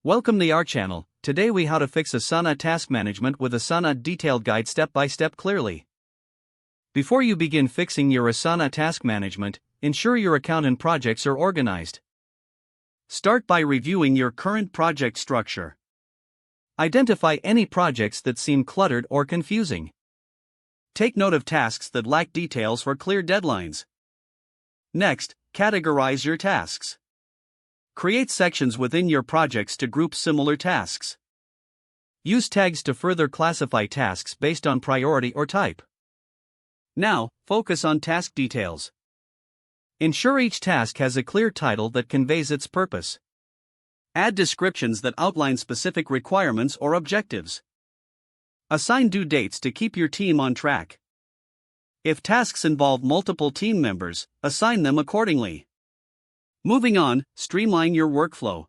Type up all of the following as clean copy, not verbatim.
Welcome to our channel. Today we how to fix Asana task management with Asana detailed guide step by step clearly. Before you begin fixing your Asana task management, ensure your account and projects are organized. Start by reviewing your current project structure. Identify any projects that seem cluttered or confusing. Take note of tasks that lack details or clear deadlines. Next, categorize your tasks. Create sections within your projects to group similar tasks. Use tags to further classify tasks based on priority or type. Now, focus on task details. Ensure each task has a clear title that conveys its purpose. Add descriptions that outline specific requirements or objectives. Assign due dates to keep your team on track. If tasks involve multiple team members, assign them accordingly. Moving on, streamline your workflow.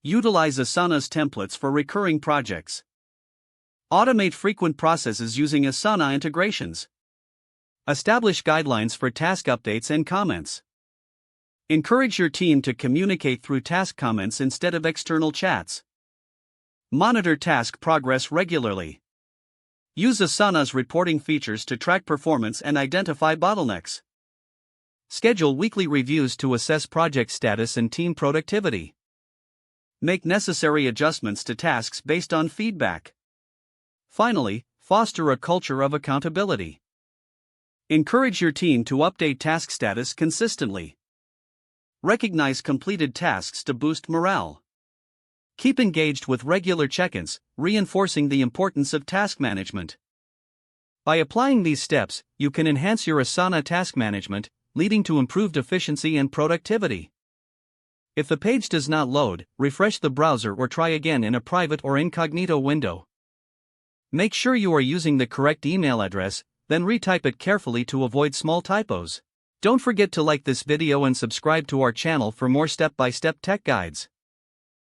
Utilize Asana's templates for recurring projects. Automate frequent processes using Asana integrations. Establish guidelines for task updates and comments. Encourage your team to communicate through task comments instead of external chats. Monitor task progress regularly. Use Asana's reporting features to track performance and identify bottlenecks. Schedule weekly reviews to assess project status and team productivity. Make necessary adjustments to tasks based on feedback. Finally, foster a culture of accountability. Encourage your team to update task status consistently. Recognize completed tasks to boost morale. Keep engaged with regular check-ins, reinforcing the importance of task management. By applying these steps, you can enhance your Asana task management, leading to improved efficiency and productivity. If the page does not load, refresh the browser or try again in a private or incognito window. Make sure you are using the correct email address, then retype it carefully to avoid small typos. Don't forget to like this video and subscribe to our channel for more step-by-step tech guides.